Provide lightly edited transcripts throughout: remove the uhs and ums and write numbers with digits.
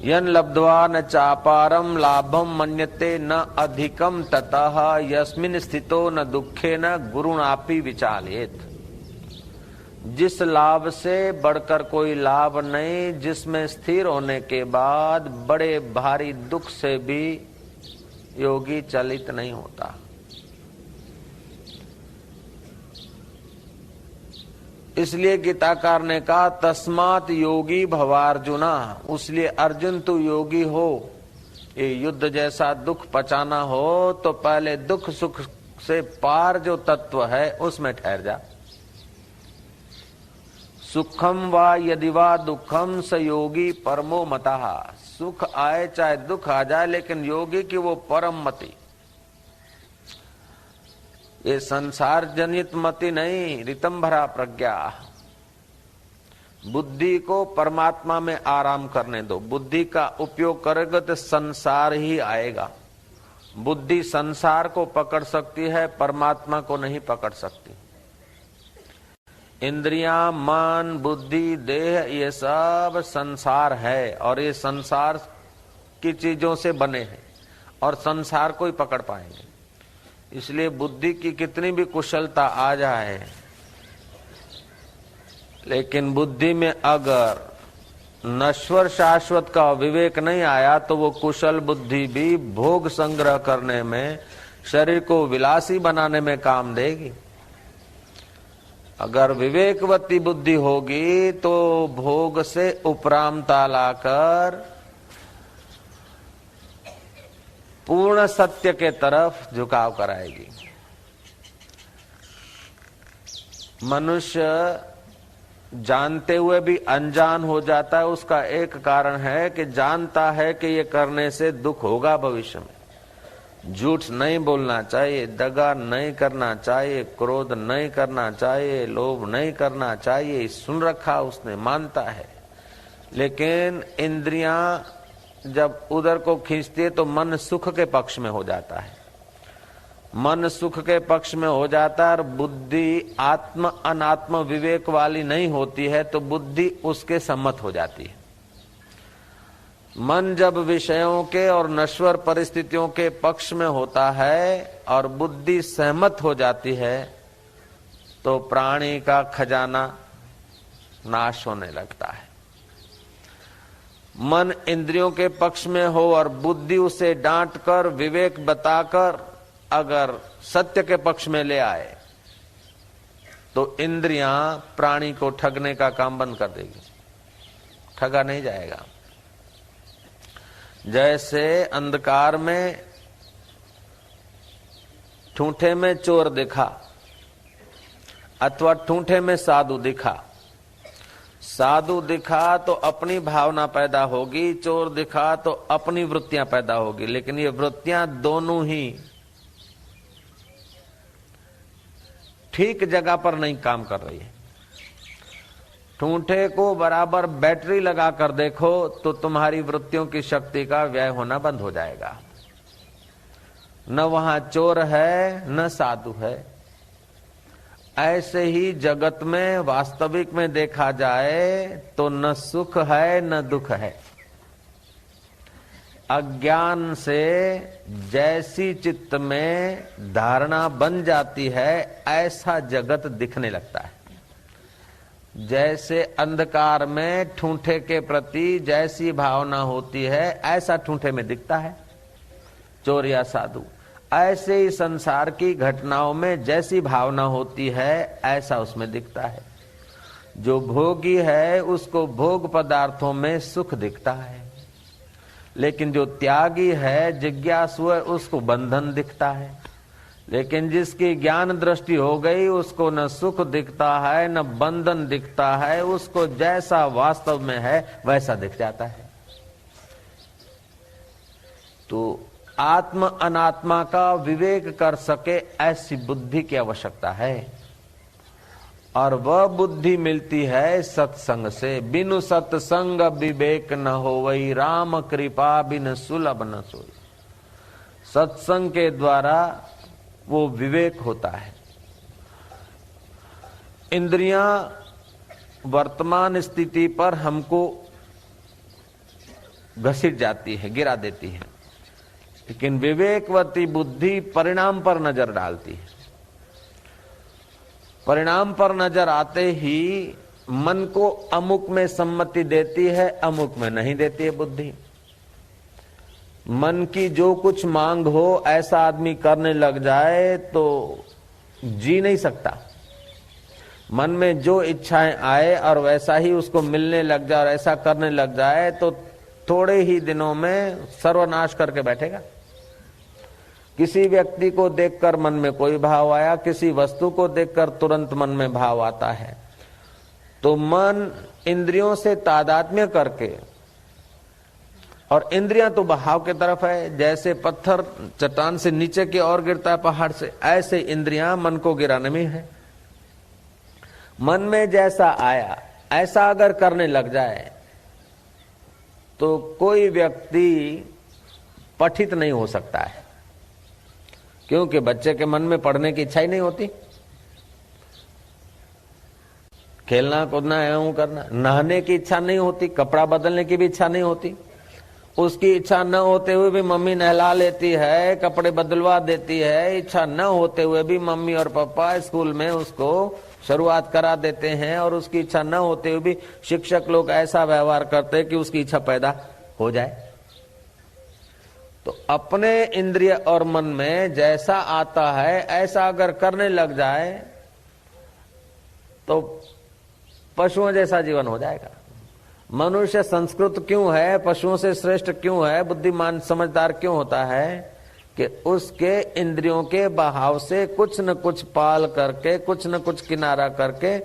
यन लब्ध्वा न चापारम लाभम मन्यते न अधिकम ततः यस्मिन स्थितो न दुखे न गुरुणापि विचालेत। जिस लाभ से बढ़कर कोई लाभ नहीं, जिसमें स्थिर होने के बाद बड़े भारी दुख से भी योगी चलित नहीं होता। इसलिए गीताकार ने कहा तस्मात् योगी भवार्जुना, उसलिए अर्जुन तू योगी हो। ये युद्ध जैसा दुख पचाना हो तो पहले दुख सुख से पार जो तत्व है उसमें ठहर जा। सुखम वा यदि वा दुखम स योगी परमो मतः। सुख आए चाहे दुख आ जाए, लेकिन योगी की वो परम मति, ये संसार जनित मति नहीं, रितंभरा प्रज्ञा। बुद्धि को परमात्मा में आराम करने दो। बुद्धि का उपयोग करेगा तो संसार ही आएगा। बुद्धि संसार को पकड़ सकती है, परमात्मा को नहीं पकड़ सकती। इंद्रियां, मन, बुद्धि, देह, ये सब संसार है और ये संसार की चीजों से बने हैं और संसार को ही पकड़ पाएंगे। इसलिए बुद्धि की कितनी भी कुशलता आ जाए, लेकिन बुद्धि में अगर नश्वर शाश्वत का विवेक नहीं आया तो वो कुशल बुद्धि भी भोग संग्रह करने में, शरीर को विलासी बनाने में काम देगी। अगर विवेकवती बुद्धि होगी तो भोग से उपरामता लाकर पूर्ण सत्य के तरफ झुकाव कराएगी। मनुष्य जानते हुए भी अनजान हो जाता है। उसका एक कारण है कि जानता है कि ये करने से दुख होगा भविष्य में। झूठ नहीं बोलना चाहिए, दगा नहीं करना चाहिए, क्रोध नहीं करना चाहिए, लोभ नहीं करना चाहिए, सुन रखा उसने, मानता है। लेकिन इंद्रियां जब उधर को खींचती है तो मन सुख के पक्ष में हो जाता है। मन सुख के पक्ष में हो जाता है और बुद्धि आत्म अनात्म विवेक वाली नहीं होती है, तो बुद्धि उसके सम्मत हो जाती है। मन जब विषयों के और नश्वर परिस्थितियों के पक्ष में होता है और बुद्धि सहमत हो जाती है तो प्राणी का खजाना नाश होने लगता है। मन इंद्रियों के पक्ष में हो और बुद्धि उसे डांट कर, विवेक बताकर अगर सत्य के पक्ष में ले आए तो इंद्रियां प्राणी को ठगने का काम बंद कर देगी, ठगा नहीं जाएगा। जैसे अंधकार में ठूंठे में चोर दिखा अथवा ठूंठे में साधु दिखा, साधु दिखा तो अपनी भावना पैदा होगी, चोर दिखा तो अपनी वृत्तियां पैदा होगी। लेकिन ये वृत्तियां दोनों ही ठीक जगह पर नहीं काम कर रही है। ठूंठे को बराबर बैटरी लगा कर देखो तो तुम्हारी वृत्तियों की शक्ति का व्यय होना बंद हो जाएगा। न वहां चोर है न साधु है। ऐसे ही जगत में वास्तविक में देखा जाए तो न सुख है न दुख है। अज्ञान से जैसी चित्त में धारणा बन जाती है ऐसा जगत दिखने लगता है। जैसे अंधकार में ठूंठे के प्रति जैसी भावना होती है ऐसा ठूंठे में दिखता है चोर या साधु। ऐसे ही संसार की घटनाओं में जैसी भावना होती है ऐसा उसमें दिखता है। जो भोगी है उसको भोग पदार्थों में सुख दिखता है, लेकिन जो त्यागी है, जिज्ञासु है, उसको बंधन दिखता है। लेकिन जिसकी ज्ञान दृष्टि हो गई उसको न सुख दिखता है न बंधन दिखता है, उसको जैसा वास्तव में है वैसा दिख जाता है। तो आत्म अनात्मा का विवेक कर सके ऐसी बुद्धि की आवश्यकता है, और वह बुद्धि मिलती है सत्संग से। बिनु सत्संग विवेक न होवई, राम कृपा बिन सुलभ न सोई। सत्संग के द्वारा वो विवेक होता है। इंद्रियां वर्तमान स्थिति पर हमको घसीट जाती है, गिरा देती है। लेकिन विवेकवती बुद्धि परिणाम पर नजर डालती है। परिणाम पर नजर आते ही मन को अमुक में सम्मति देती है, अमुक में नहीं देती है बुद्धि। मन की जो कुछ मांग हो ऐसा आदमी करने लग जाए तो जी नहीं सकता। मन में जो इच्छाएं आए और वैसा ही उसको मिलने लग जाए और ऐसा करने लग जाए तो थोड़े ही दिनों में सर्वनाश करके बैठेगा। किसी व्यक्ति को देखकर मन में कोई भाव आया, किसी वस्तु को देखकर तुरंत मन में भाव आता है, तो मन इंद्रियों से तादात्म्य करके, और इंद्रियां तो बहाव की तरफ है, जैसे पत्थर चट्टान से नीचे की ओर गिरता है पहाड़ से, ऐसे इंद्रियां मन को गिराने में है। मन में जैसा आया ऐसा अगर करने लग जाए तो कोई व्यक्ति पठित नहीं हो सकता है, क्योंकि बच्चे के मन में पढ़ने की इच्छा ही नहीं होती। खेलना कूदना एवं करना, नहाने की इच्छा नहीं होती, कपड़ा बदलने की भी इच्छा नहीं होती। उसकी इच्छा न होते हुए भी मम्मी नहला लेती है, कपड़े बदलवा देती है। इच्छा न होते हुए भी मम्मी और पापा स्कूल में उसको शुरुआत करा देते हैं, और उसकी इच्छा न होते हुए भी शिक्षक लोग ऐसा व्यवहार करते हैं कि उसकी इच्छा पैदा हो जाए। तो अपने इंद्रिय और मन में जैसा आता है ऐसा अगर करने लग जाए तो पशुओं जैसा जीवन हो जाएगा। मनुष्य संस्कृत क्यों है, पशुओं से श्रेष्ठ क्यों है, बुद्धिमान समझदार क्यों होता है कि उसके इंद्रियों के बहाव से कुछ न कुछ पाल करके, कुछ न कुछ किनारा करके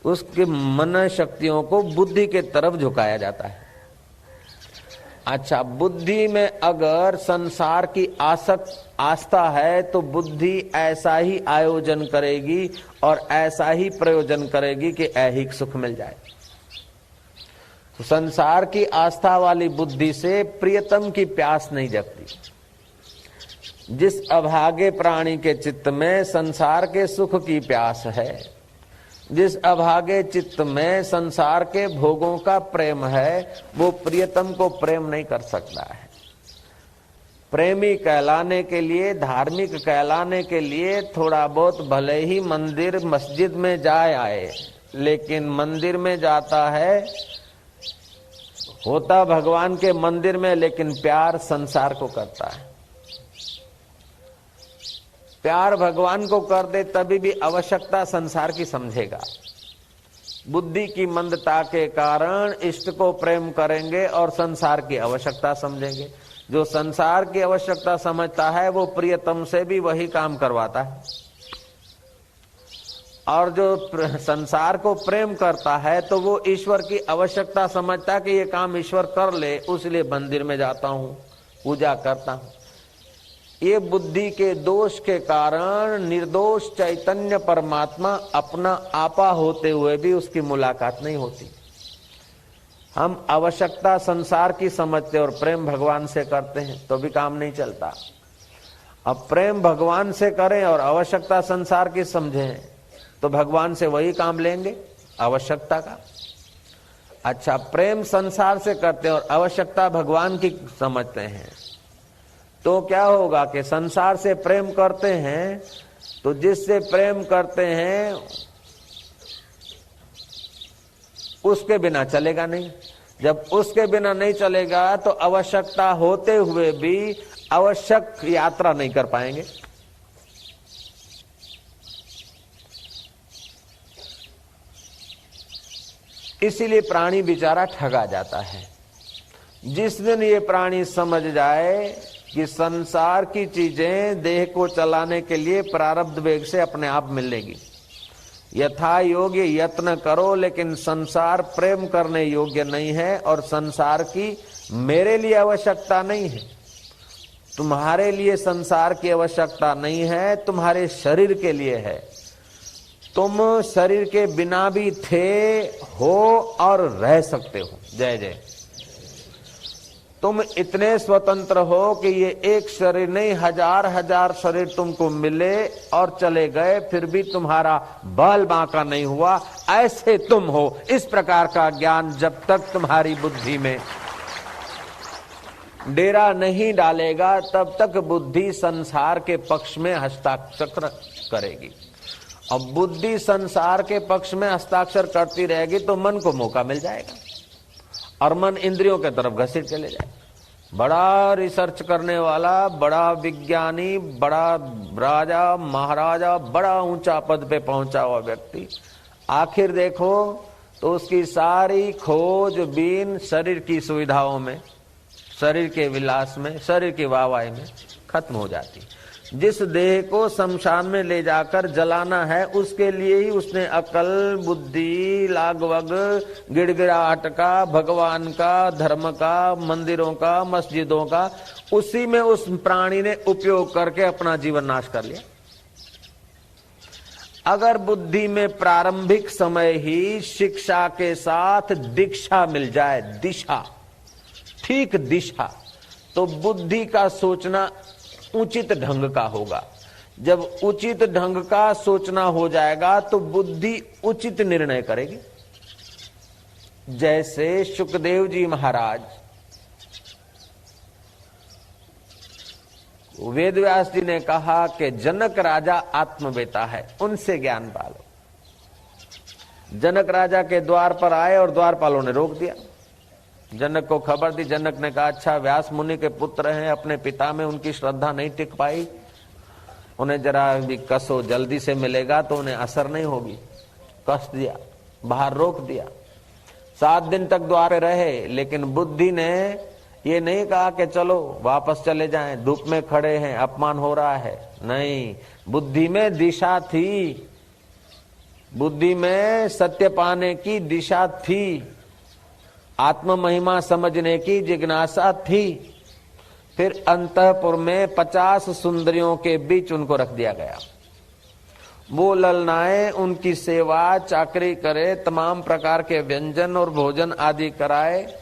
उसके मन शक्तियों को बुद्धि के तरफ झुकाया जाता है। अच्छा, बुद्धि में अगर संसार की आस्था है तो बुद्धि ऐसा ही आयोजन करेगी और ऐसा ही प्रयोजन करेगी कि ऐहिक सुख मिल जाए। तो संसार की आस्था वाली बुद्धि से प्रियतम की प्यास नहीं जगती। जिस अभागे प्राणी के चित्त में संसार के सुख की प्यास है, जिस अभागे चित्त में संसार के भोगों का प्रेम है, वो प्रियतम को प्रेम नहीं कर सकता है। प्रेमी कहलाने के लिए, धार्मिक कहलाने के लिए थोड़ा बहुत भले ही मंदिर मस्जिद में जाए आए, लेकिन मंदिर में जाता है, होता भगवान के मंदिर में, लेकिन प्यार संसार को करता है। प्यार भगवान को कर दे तभी भी आवश्यकता संसार की समझेगा। बुद्धि की मंदता के कारण इष्ट को प्रेम करेंगे और संसार की आवश्यकता समझेंगे। जो संसार की आवश्यकता समझता है वो प्रियतम से भी वही काम करवाता है, और जो संसार को प्रेम करता है तो वो ईश्वर की आवश्यकता समझता है कि ये काम ईश्वर कर ले, उसलिए मंदिर में जाता हूँ, पूजा करता हूँ। ये बुद्धि के दोष के कारण निर्दोष चैतन्य परमात्मा अपना आपा होते हुए भी उसकी मुलाकात नहीं होती। हम आवश्यकता संसार की समझते और प्रेम भगवान से करते हैं तो भी काम नहीं चलता। अब प्रेम भगवान से करें और आवश्यकता संसार की समझें तो भगवान से वही काम लेंगे आवश्यकता का। अच्छा, प्रेम संसार से करते हैं और आवश्यकता भगवान की समझते हैं तो क्या होगा कि संसार से प्रेम करते हैं तो जिससे प्रेम करते हैं उसके बिना चलेगा नहीं। जब उसके बिना नहीं चलेगा तो आवश्यकता होते हुए भी आवश्यक यात्रा नहीं कर पाएंगे। इसीलिए प्राणी बेचारा ठगा जाता है। जिस दिन ये प्राणी समझ जाए कि संसार की चीजें देह को चलाने के लिए प्रारब्ध वेग से अपने आप मिलेगी, यथा योग्य यत्न करो, लेकिन संसार प्रेम करने योग्य नहीं है और संसार की मेरे लिए आवश्यकता नहीं है। तुम्हारे लिए संसार की आवश्यकता नहीं है, तुम्हारे शरीर के लिए है। तुम शरीर के बिना भी थे, हो और रह सकते हो। जय जय। तुम इतने स्वतंत्र हो कि ये एक शरीर नहीं, हजार हजार शरीर तुमको मिले और चले गए, फिर भी तुम्हारा बाल बांका नहीं हुआ। ऐसे तुम हो। इस प्रकार का ज्ञान जब तक तुम्हारी बुद्धि में डेरा नहीं डालेगा तब तक बुद्धि संसार के पक्ष में हस्ताक्षर करेगी। अब बुद्धि संसार के पक्ष में हस्ताक्षर करती रहेगी तो मन को मौका मिल जाएगा और मन इंद्रियों के तरफ घसीट चले जाएगा। बड़ा रिसर्च करने वाला, बड़ा विज्ञानी, बड़ा राजा महाराजा, बड़ा ऊंचा पद पे पहुंचा हुआ व्यक्ति, आखिर देखो तो उसकी सारी खोज बीन शरीर की सुविधाओं में, शरीर के विलास में, शरीर की वाहवाही में खत्म हो जाती। जिस देह को शमशान में ले जाकर जलाना है उसके लिए ही उसने अकल, बुद्धि, लागवग, गिड़गिड़ाहट का, भगवान का, धर्म का, मंदिरों का, मस्जिदों का, उसी में उस प्राणी ने उपयोग करके अपना जीवन नाश कर लिया। अगर बुद्धि में प्रारंभिक समय ही शिक्षा के साथ दीक्षा मिल जाए, दिशा, ठीक दिशा, तो बुद्धि का सोचना उचित ढंग का होगा। जब उचित ढंग का सोचना हो जाएगा तो बुद्धि उचित निर्णय करेगी। जैसे शुकदेव जी महाराज वेद व्यास जी ने कहा कि जनक राजा आत्मवेता है, उनसे ज्ञान पालो। जनक राजा के द्वार पर आए और द्वारपालों ने रोक दिया। जनक को खबर दी। जनक ने कहा, अच्छा व्यास मुनि के पुत्र हैं, अपने पिता में उनकी श्रद्धा नहीं टिक पाई, उन्हें जरा भी कसो, जल्दी से मिलेगा तो उन्हें असर नहीं होगी। कस दिया, बाहर रोक दिया। 7 दिन तक द्वार पे रहे, लेकिन बुद्धि ने ये नहीं कहा कि चलो वापस चले जाएं, धूप में खड़े हैं, अपमान हो रहा है। नहीं, बुद्धि में दिशा थी, बुद्धि में सत्य पाने की दिशा थी, आत्म महिमा समझने की जिज्ञासा थी। फिर अंतःपुर में 50 सुंदरियों के बीच उनको रख दिया गया। वो ललनाएं उनकी सेवा चाकरी करे, तमाम प्रकार के व्यंजन और भोजन आदि कराए,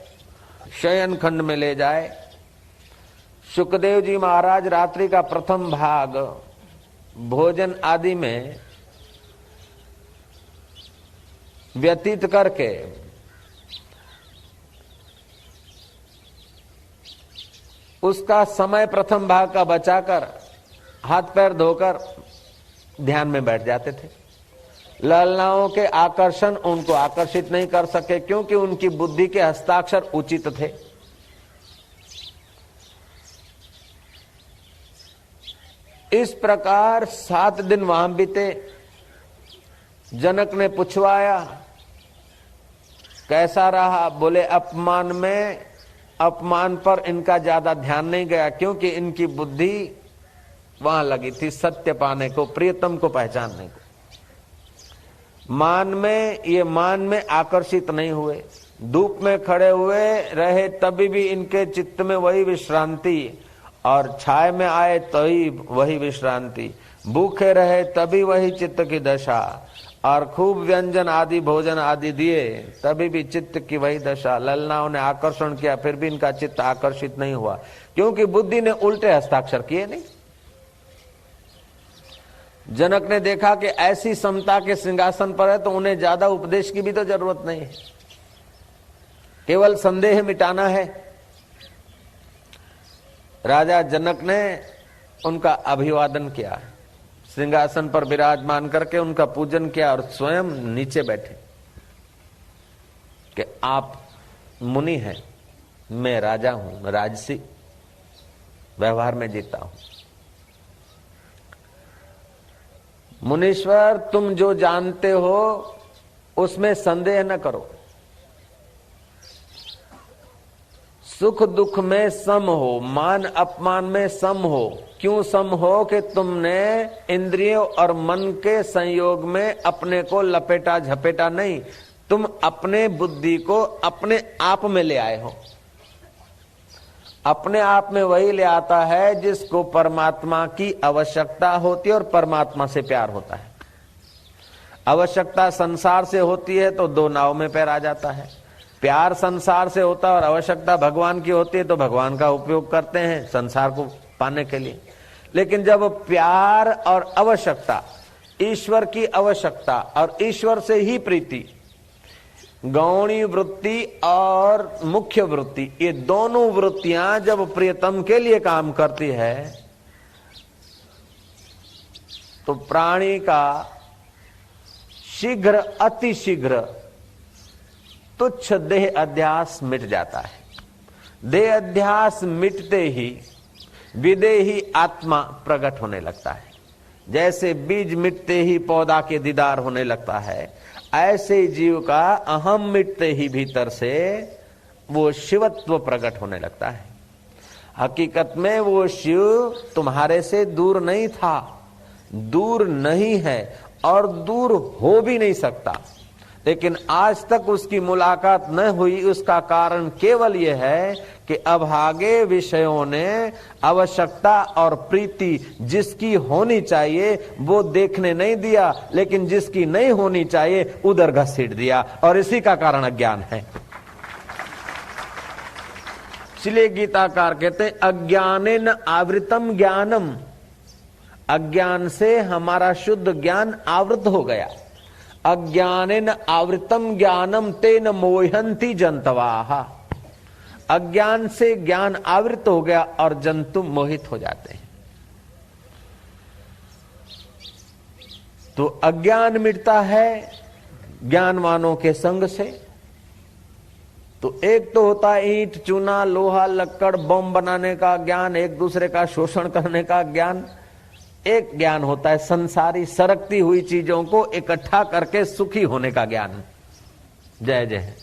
शयन खंड में ले जाए। शुकदेव जी महाराज रात्रि का प्रथम भाग भोजन आदि में व्यतीत करके उसका समय प्रथम भाग का बचाकर हाथ पैर धोकर ध्यान में बैठ जाते थे। ललनाओं के आकर्षण उनको आकर्षित नहीं कर सके क्योंकि उनकी बुद्धि के हस्ताक्षर उचित थे। इस प्रकार 7 दिन वहां बीते। जनक ने पूछवाया, कैसा रहा? बोले, अपमान पर इनका ज्यादा ध्यान नहीं गया क्योंकि इनकी बुद्धि वहां लगी थी सत्य पाने को, प्रियतम को पहचानने को। मान में आकर्षित नहीं हुए। धूप में खड़े हुए रहे तभी भी इनके चित्त में वही विश्रांति, और छाए में आए तभी वही विश्रांति। भूखे रहे तभी वही चित्त की दशा, और खूब व्यंजन आदि भोजन आदि दिए तभी भी चित्त की वही दशा। ललनाओं ने आकर्षण किया फिर भी इनका चित्त आकर्षित नहीं हुआ क्योंकि बुद्धि ने उल्टे हस्ताक्षर किए नहीं। जनक ने देखा कि ऐसी समता के सिंहासन पर है तो उन्हें ज्यादा उपदेश की भी तो जरूरत नहीं है, केवल संदेह मिटाना है। राजा जनक ने उनका अभिवादन किया, सिंहासन पर विराजमान करके उनका पूजन किया और स्वयं नीचे बैठे कि आप मुनि हैं, मैं राजा हूं, राजसी व्यवहार में जीता हूं। मुनीश्वर, तुम जो जानते हो उसमें संदेह न करो, सुख दुख में सम हो, मान अपमान में सम हो। क्यों सम हो? कि तुमने इंद्रियों और मन के संयोग में अपने को लपेटा झपेटा नहीं, तुम अपने बुद्धि को अपने आप में ले आए हो। अपने आप में वही ले आता है जिसको परमात्मा की आवश्यकता होती है और परमात्मा से प्यार होता है। आवश्यकता संसार से होती है तो 2 नाव में पैर आ जाता है। प्यार संसार से होता है और आवश्यकता भगवान की होती है तो भगवान का उपयोग करते हैं संसार को पाने के लिए। लेकिन जब प्यार और आवश्यकता, ईश्वर की आवश्यकता और ईश्वर से ही प्रीति, गौणी वृत्ति और मुख्य वृत्ति, ये दोनों वृत्तियां जब प्रियतम के लिए काम करती है तो प्राणी का शीघ्र अति शीघ्र तुच्छ देह अध्यास मिट जाता है। देह अध्यास मिटते ही विदेही आत्मा प्रकट होने लगता है। जैसे बीज मिटते ही पौधा के दीदार होने लगता है, ऐसे जीव का अहम मिटते ही भीतर से वो शिवत्व प्रकट होने लगता है। हकीकत में वो शिव तुम्हारे से दूर नहीं था, दूर नहीं है और दूर हो भी नहीं सकता, लेकिन आज तक उसकी मुलाकात न हुई। उसका कारण केवल यह है कि अभागे विषयों ने आवश्यकता और प्रीति जिसकी होनी चाहिए वो देखने नहीं दिया, लेकिन जिसकी नहीं होनी चाहिए उधर घसीट दिया, और इसी का कारण अज्ञान है। इसलिए गीताकार कहते हैं अज्ञानेन आवृतम ज्ञानम, अज्ञान से हमारा शुद्ध ज्ञान आवृत हो गया। अज्ञानेन आवृतम ज्ञानम तेन मोहंती जंतवाः, अज्ञान से ज्ञान आवृत हो गया और जंतु मोहित हो जाते हैं। तो अज्ञान मिटता है ज्ञानवानों के संग से। तो एक तो होता है ईंट चूना लोहा लक्कड़ बम बनाने का ज्ञान, एक दूसरे का शोषण करने का ज्ञान। एक ज्ञान होता है संसारी सरकती हुई चीजों को इकट्ठा करके सुखी होने का ज्ञान। जय जय।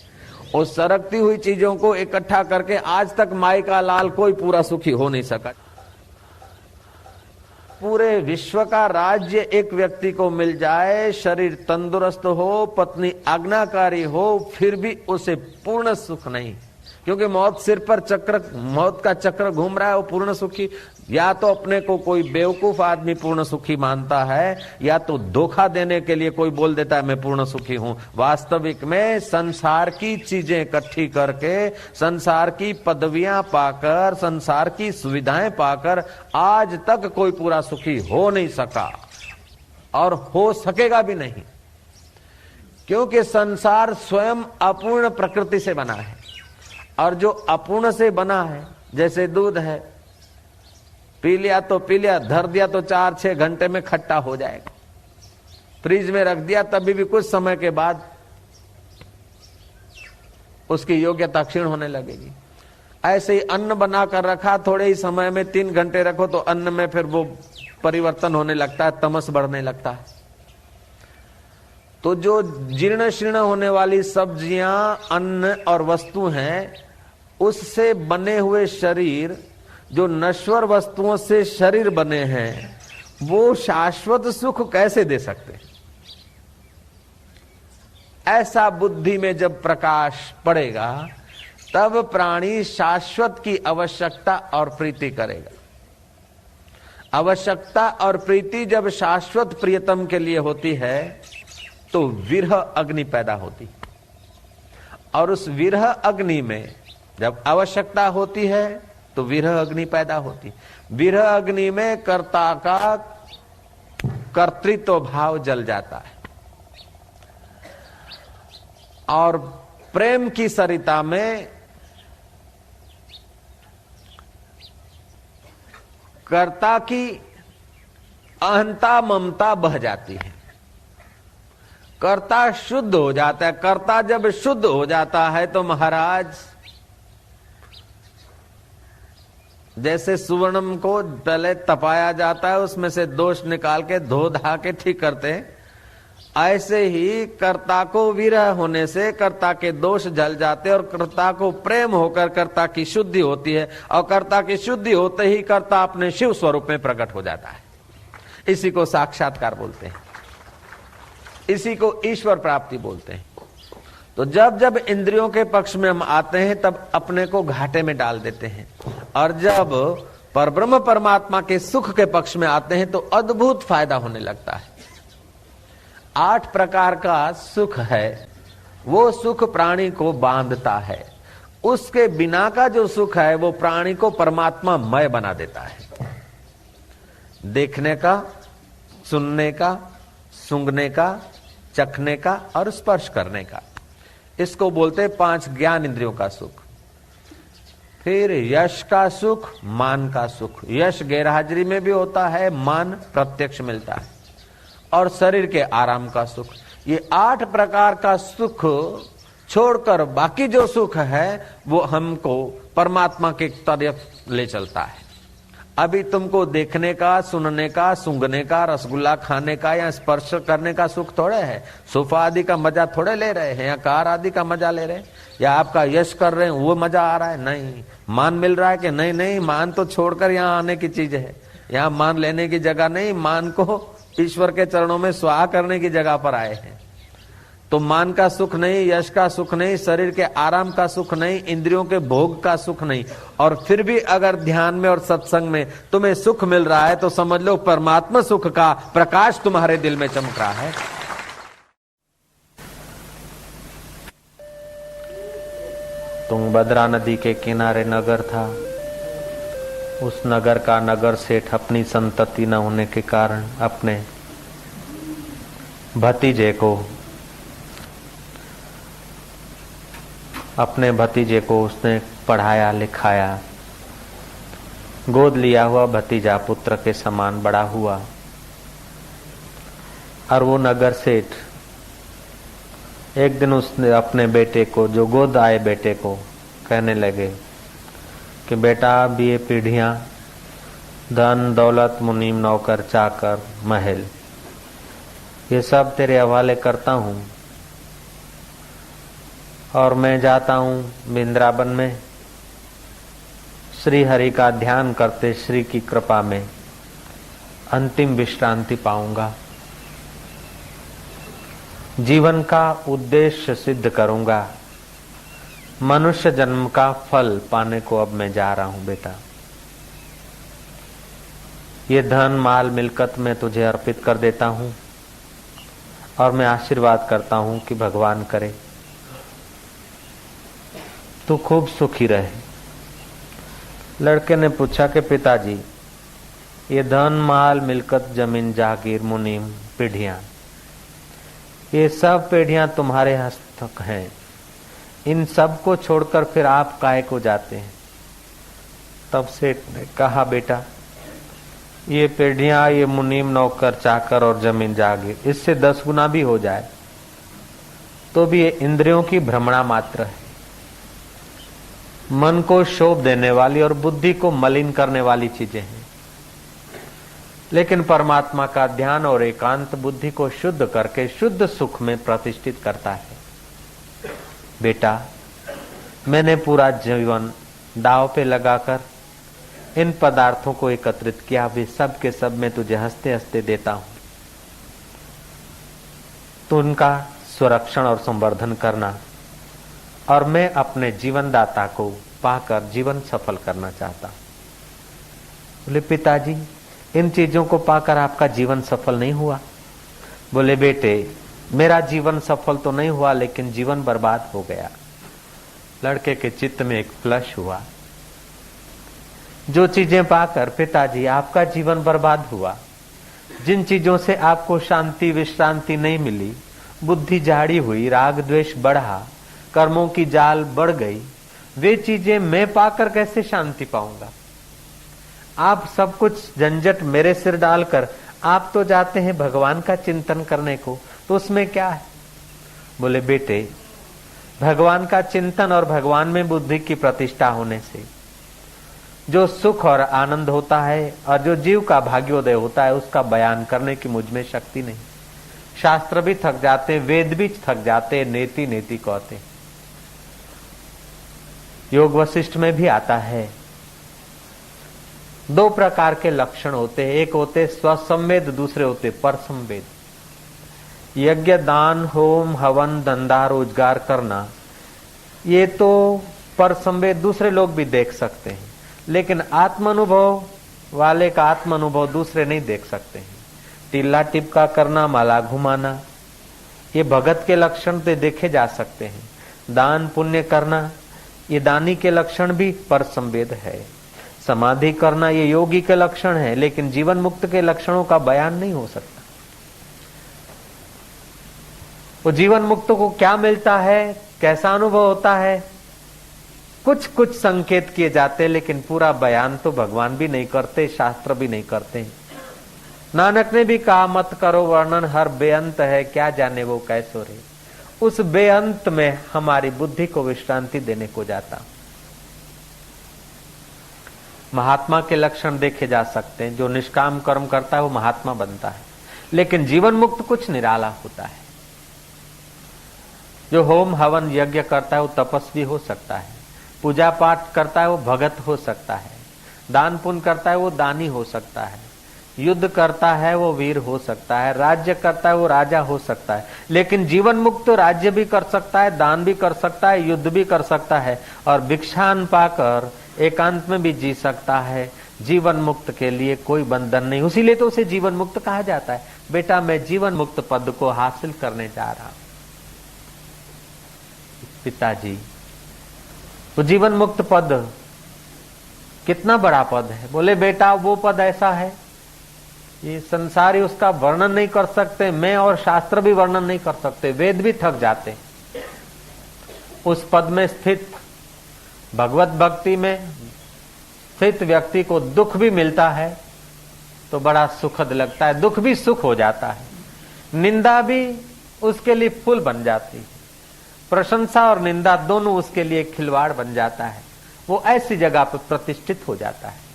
उस सरकती हुई चीजों को इकट्ठा करके आज तक माई का लाल कोई पूरा सुखी हो नहीं सका। पूरे विश्व का राज्य एक व्यक्ति को मिल जाए, शरीर तंदुरुस्त हो, पत्नी आज्ञाकारी हो, फिर भी उसे पूर्ण सुख नहीं, क्योंकि मौत सिर पर चक्र, मौत का चक्र घूम रहा है। वो पूर्ण सुखी या तो अपने को कोई बेवकूफ आदमी पूर्ण सुखी मानता है, या तो धोखा देने के लिए कोई बोल देता है मैं पूर्ण सुखी हूं। वास्तविक में संसार की चीजें इकट्ठी करके, संसार की पदवियां पाकर, संसार की सुविधाएं पाकर आज तक कोई पूरा सुखी हो नहीं सका और हो सकेगा भी नहीं, क्योंकि संसार स्वयं अपूर्ण प्रकृति से बना है। और जो अपूर्ण से बना है, जैसे दूध है, पी लिया तो पी लिया, धर दिया तो 4-6 घंटे में खट्टा हो जाएगा। फ्रिज में रख दिया तभी भी कुछ समय के बाद उसकी योग्यता क्षीण होने लगेगी। ऐसे ही अन्न बनाकर रखा, थोड़े ही समय में 3 घंटे रखो तो अन्न में फिर वो परिवर्तन होने लगता है, तमस बढ़ने लगता है। तो जो जीर्ण शीर्ण होने वाली सब्जियां, अन्न और वस्तु हैं, उससे बने हुए शरीर, जो नश्वर वस्तुओं से शरीर बने हैं, वो शाश्वत सुख कैसे दे सकते? ऐसा बुद्धि में जब प्रकाश पड़ेगा तब प्राणी शाश्वत की आवश्यकता और प्रीति करेगा। आवश्यकता और प्रीति जब शाश्वत प्रियतम के लिए होती है तो विरह अग्नि पैदा होती, और उस विरह अग्नि में जब आवश्यकता होती है तो विरह अग्नि पैदा होती। विरह अग्नि में कर्ता का कर्तृत्व भाव जल जाता है, और प्रेम की सरिता में कर्ता की अहंता ममता बह जाती है। कर्ता शुद्ध हो जाता है। कर्ता जब शुद्ध हो जाता है तो महाराज, जैसे सुवर्णम को पहले तपाया जाता है, उसमें से दोष निकाल के धो धा के ठीक करते हैं, ऐसे ही कर्ता को विरह होने से कर्ता के दोष जल जाते हैं और कर्ता को प्रेम होकर कर्ता की शुद्धि होती है, और कर्ता की शुद्धि होते ही कर्ता अपने शिव स्वरूप में प्रकट हो जाता है। इसी को साक्षात्कार बोलते हैं, इसी को ईश्वर प्राप्ति बोलते हैं। तो जब जब इंद्रियों के पक्ष में हम आते हैं तब अपने को घाटे में डाल देते हैं, और जब परब्रह्म परमात्मा के सुख के पक्ष में आते हैं तो अद्भुत फायदा होने लगता है। 8 प्रकार का सुख है, वो सुख प्राणी को बांधता है। उसके बिना का जो सुख है वो प्राणी को परमात्मा मय बना देता है। देखने का, सुनने का, सूंघने का, चखने का और स्पर्श करने का, इसको बोलते 5 ज्ञान इंद्रियों का सुख। फिर यश का सुख, मान का सुख। यश गैरहाजिरी में भी होता है, मान प्रत्यक्ष मिलता है, और शरीर के आराम का सुख। ये 8 प्रकार का सुख छोड़कर बाकी जो सुख है वो हमको परमात्मा की तरफ ले चलता है। अभी तुमको देखने का, सुनने का, सूंघने का, रसगुल्ला खाने का या स्पर्श करने का सुख थोड़े है। सोफा आदि का मजा थोड़े ले रहे हैं, या कार आदि का मजा ले रहे हैं, या आपका यश कर रहे हैं वो मजा आ रहा है? नहीं। मान मिल रहा है कि नहीं? नहीं, मान तो छोड़कर यहाँ आने की चीज है। यहाँ मान लेने की जगह नहीं, मान को ईश्वर के चरणों में स्वाहा करने की जगह पर आए हैं। तो मान का सुख नहीं, यश का सुख नहीं, शरीर के आराम का सुख नहीं, इंद्रियों के भोग का सुख नहीं। और फिर भी अगर ध्यान में और सत्संग में तुम्हें सुख मिल रहा है तो समझ लो परमात्मा सुख का प्रकाश तुम्हारे दिल में चमक रहा है। तुंगभद्रा नदी के किनारे नगर था। उस नगर का नगर सेठ अपनी संतति न होने के कारण अपने भतीजे को उसने पढ़ाया लिखाया। गोद लिया हुआ भतीजा पुत्र के समान बड़ा हुआ। और वो नगर सेठ एक दिन उसने अपने बेटे को, जो गोद आए बेटे को, कहने लगे कि बेटा अब ये पीढ़ियां धन दौलत मुनीम नौकर चाकर महल ये सब तेरे हवाले करता हूँ, और मैं जाता हूँ वृंदावन में श्री हरि का ध्यान करते श्री की कृपा में अंतिम विश्रांति पाऊंगा। जीवन का उद्देश्य सिद्ध करूंगा। मनुष्य जन्म का फल पाने को अब मैं जा रहा हूं बेटा। ये धन माल मिल्कत मैं तुझे अर्पित कर देता हूं, और मैं आशीर्वाद करता हूं कि भगवान करे तू खूब सुखी रहे। लड़के ने पूछा कि पिताजी ये धन माल मिल्कत जमीन जागीर मुनीम पीढ़ियां, ये सब पीढ़ियां तुम्हारे हस्तक हैं, इन सब को छोड़कर फिर आप काहे को जाते हैं? तब सेठ ने कहा बेटा ये पीढ़ियां, ये मुनीम नौकर चाकर और जमीन जागीर इससे 10 गुना भी हो जाए तो भी ये इंद्रियों की भ्रमणा मात्र है। मन को शोभ देने वाली और बुद्धि को मलिन करने वाली चीजें हैं। लेकिन परमात्मा का ध्यान और एकांत बुद्धि को शुद्ध करके शुद्ध सुख में प्रतिष्ठित करता है। बेटा मैंने पूरा जीवन दांव पे लगाकर इन पदार्थों को एकत्रित किया, वे सब के सब मैं तुझे हंसते हंसते देता हूं। तो उनका संरक्षण और संवर्धन करना, और मैं अपने जीवन दाता को पाकर जीवन सफल करना चाहता हूं। बोले पिताजी इन चीजों को पाकर आपका जीवन सफल नहीं हुआ? बोले बेटे मेरा जीवन सफल तो नहीं हुआ, लेकिन जीवन बर्बाद हो गया। लड़के के चित्त में एक फ्लश हुआ। जो चीजें पाकर पिताजी आपका जीवन बर्बाद हुआ, जिन चीजों से आपको शांति विश्रांति नहीं मिली, बुद्धि झाड़ी हुई, राग द्वेष बढ़ा, कर्मों की जाल बढ़ गई, वे चीजें मैं पाकर कैसे शांति पाऊंगा? आप सब कुछ झंझट मेरे सिर डालकर आप तो जाते हैं भगवान का चिंतन करने को, तो उसमें क्या है? बोले बेटे भगवान का चिंतन और भगवान में बुद्धि की प्रतिष्ठा होने से जो सुख और आनंद होता है और जो जीव का भाग्योदय होता है, उसका बयान करने की मुझ में शक्ति नहीं। शास्त्र भी थक जाते, वेद भी थक जाते, नेति नेति कहते। योग वशिष्ठ में भी आता है 2 प्रकार के लक्षण होते हैं। एक होते स्वसंवेद, दूसरे होते पर संवेद। यज्ञ दान होम हवन धंधा रोजगार करना ये तो पर संवेद दूसरे लोग भी देख सकते हैं, लेकिन आत्मानुभव वाले का आत्मानुभव दूसरे नहीं देख सकते हैं। टिल्ला टिपका करना, माला घुमाना, ये भगत के लक्षण तो देखे जा सकते हैं। दान पुण्य करना ये दानी के लक्षण भी पर संवेद है। समाधि करना ये योगी के लक्षण है, लेकिन जीवन मुक्त के लक्षणों का बयान नहीं हो सकता। वो जीवन मुक्त को क्या मिलता है? कैसा अनुभव होता है? कुछ कुछ संकेत किए जाते, लेकिन पूरा बयान तो भगवान भी नहीं करते, शास्त्र भी नहीं करते। नानक ने भी कहा, मत करो वर्णन, हर बेअंत है, क्या जाने वो कैसो रे। उस बेअंत में हमारी बुद्धि को विश्रांति देने को जाता। महात्मा के लक्षण देखे जा सकते हैं। जो निष्काम कर्म करता है वो महात्मा बनता है, लेकिन जीवन मुक्त कुछ निराला होता है। जो होम हवन यज्ञ करता है वो तपस्वी हो सकता है, पूजा पाठ करता है वो भगत हो सकता है, दान पुण्य करता है वो दानी हो सकता है, युद्ध करता है वो वीर हो सकता है, राज्य करता है वो राजा हो सकता है। लेकिन जीवन मुक्त राज्य भी कर सकता है, दान भी कर सकता है, युद्ध भी कर सकता है, और भिक्षान पाकर एकांत में भी जी सकता है। जीवन मुक्त के लिए कोई बंधन नहीं, उसीलिए तो उसे जीवन मुक्त कहा जाता है। बेटा, मैं जीवन मुक्त पद को हासिल करने जा रहा हूं। पिताजी, तो जीवन मुक्त पद कितना बड़ा पद है? बोले बेटा, वो पद ऐसा है, ये संसारी उसका वर्णन नहीं कर सकते, मैं और शास्त्र भी वर्णन नहीं कर सकते, वेद भी थक जाते। उस पद में स्थित, भगवत भक्ति में स्थित व्यक्ति को दुख भी मिलता है तो बड़ा सुखद लगता है, दुख भी सुख हो जाता है, निंदा भी उसके लिए फूल बन जाती है, प्रशंसा और निंदा दोनों उसके लिए खिलवाड़ बन जाता है। वो ऐसी जगह पर प्रतिष्ठित हो जाता है।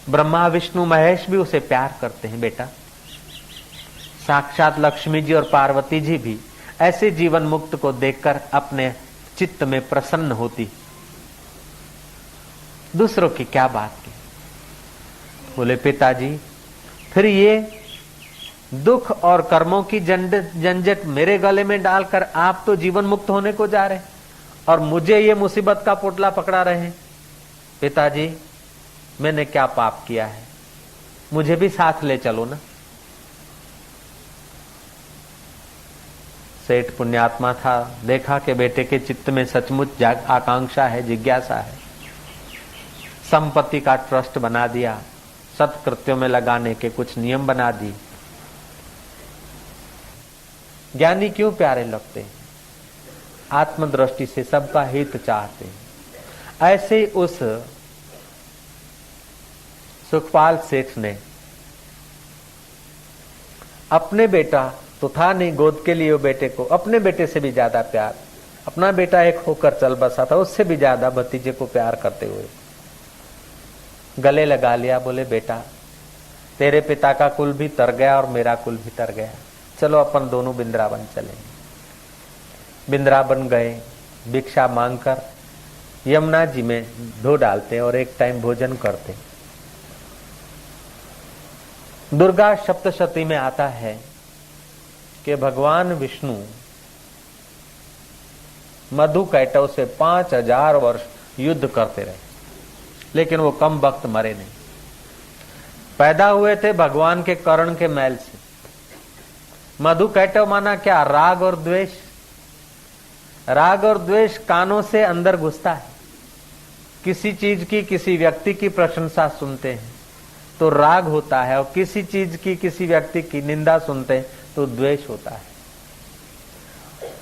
ब्रह्मा विष्णु महेश भी उसे प्यार करते हैं। बेटा, साक्षात लक्ष्मी जी और पार्वती जी भी ऐसे जीवन मुक्त को देखकर अपने चित्त में प्रसन्न होती। दूसरों की क्या बात की। बोले पिताजी, फिर ये दुख और कर्मों की झंझट मेरे गले में डालकर आप तो जीवन मुक्त होने को जा रहे हैं और मुझे ये मुसीबत का पोटला पकड़ा रहे हैं। पिताजी, मैंने क्या पाप किया है? मुझे भी साथ ले चलो ना। सेठ पुण्यात्मा था, देखा कि बेटे के चित्त में सचमुच आकांक्षा है, जिज्ञासा है। संपत्ति का ट्रस्ट बना दिया, सत्कृत्यों में लगाने के कुछ नियम बना दिए। ज्ञानी क्यों प्यारे लगते हैं? आत्मदृष्टि से सबका हित चाहते हैं। ऐसे ही उस सुखपाल सेठ ने अपने बेटा तो था नहीं, गोद के लिए वो बेटे को अपने बेटे से भी ज्यादा प्यार, अपना बेटा एक होकर चल बसा था, उससे भी ज्यादा भतीजे को प्यार करते हुए गले लगा लिया। बोले बेटा, तेरे पिता का कुल भी तर गया और मेरा कुल भी तर गया, चलो अपन दोनों वृंदावन चलेंगे। वृंदावन गए, भिक्षा मांगकर यमुना जी में धो डालते और एक टाइम भोजन करते। दुर्गा सप्तशती में आता है कि भगवान विष्णु मधु कैटव से 5000 वर्ष युद्ध करते रहे, लेकिन वो कम वक्त मरे नहीं। पैदा हुए थे भगवान के कर्ण के मैल से। मधु कैटव माना क्या? राग और द्वेष। राग और द्वेष कानों से अंदर घुसता है। किसी चीज की, किसी व्यक्ति की प्रशंसा सुनते हैं तो राग होता है, और किसी चीज की, किसी व्यक्ति की निंदा सुनते हैं तो द्वेष होता है।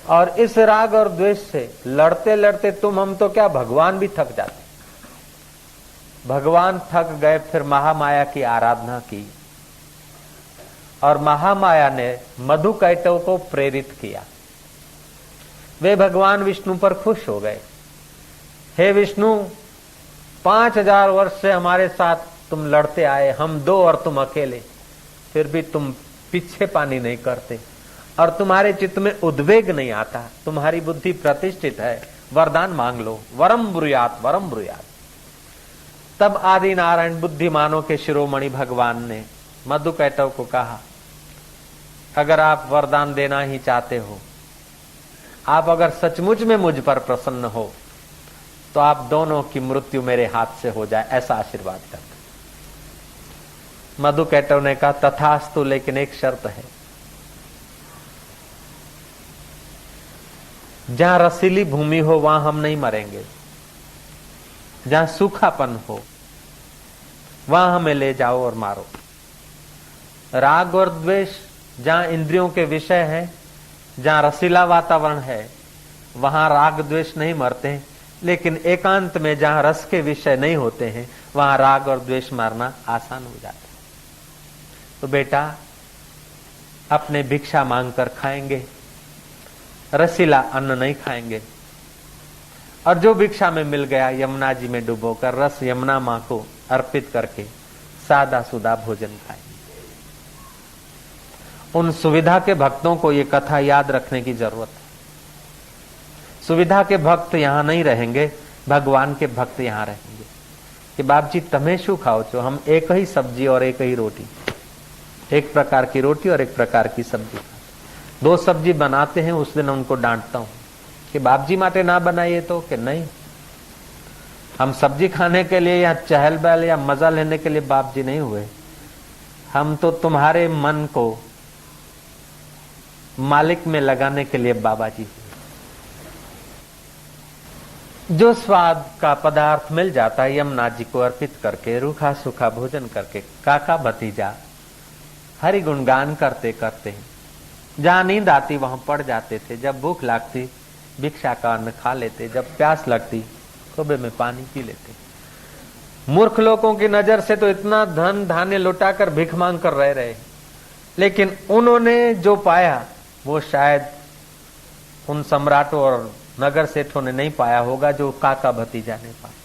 और इस राग और द्वेष से लड़ते लड़ते तुम हम तो क्या, भगवान भी थक जाते। भगवान थक गए, फिर महामाया की आराधना की और महामाया ने मधु कैटव को प्रेरित किया। वे भगवान विष्णु पर खुश हो गए। हे विष्णु, 5000 वर्ष से हमारे साथ तुम लड़ते आए, हम दो और तुम अकेले, फिर भी तुम पीछे पानी नहीं करते और तुम्हारे चित्त में उद्वेग नहीं आता, तुम्हारी बुद्धि प्रतिष्ठित है। वरदान मांग लो, वरम ब्रूयात, वरम ब्रूयात। तब आदि नारायण बुद्धिमानों के शिरोमणि भगवान ने मधु कैटव को कहा, अगर आप वरदान देना ही चाहते हो, आप अगर सचमुच में मुझ पर प्रसन्न हो तो आप दोनों की मृत्यु मेरे हाथ से हो जाए, ऐसा आशीर्वाद कर। मधु कैटव ने कहा तथास्तु, लेकिन एक शर्त है, जहां रसीली भूमि हो वहां हम नहीं मरेंगे, जहां सूखापन हो वहां हमें ले जाओ और मारो। राग और द्वेष जहां इंद्रियों के विषय है, जहां रसीला वातावरण है, वहां राग द्वेष नहीं मरते, लेकिन एकांत में जहां रस के विषय नहीं होते हैं वहां राग और द्वेष मारना आसान हो जाता है। तो बेटा अपने भिक्षा मांगकर खाएंगे, रसीला अन्न नहीं खाएंगे, और जो भिक्षा में मिल गया यमुना जी में डुबोकर रस यमुना मां को अर्पित करके सादा सुदा भोजन खाएंगे। उन सुविधा के भक्तों को ये कथा याद रखने की जरूरत है। सुविधा के भक्त यहां नहीं रहेंगे, भगवान के भक्त यहां रहेंगे कि बाप जी तमें शू खाओ छो? हम एक ही सब्जी और एक ही रोटी, एक प्रकार की रोटी और एक प्रकार की सब्जी, दो सब्जी बनाते हैं। उस दिन उनको डांटता हूं कि बाप जी माटे ना बनाइए, तो कि नहीं, हम सब्जी खाने के लिए या चहल पहल या मजा लेने के लिए बाप जी नहीं हुए, हम तो तुम्हारे मन को मालिक में लगाने के लिए बाबा जी हुए। जो स्वाद का पदार्थ मिल जाता है यमुना जी को अर्पित करके, रूखा सूखा भोजन करके, काका भतीजा हरि गुणगान करते करते जहां नींद आती वहां पड़ जाते थे, जब भूख लगती भिक्षा का अन्न खा लेते, जब प्यास लगती खोबे में पानी पी लेते। मूर्ख लोगों की नजर से तो इतना धन धान्य लुटाकर भीख मांग कर रह रहे, लेकिन उन्होंने जो पाया वो शायद उन सम्राटों और नगर सेठों ने नहीं पाया होगा जो काका भतीजा ने पाया।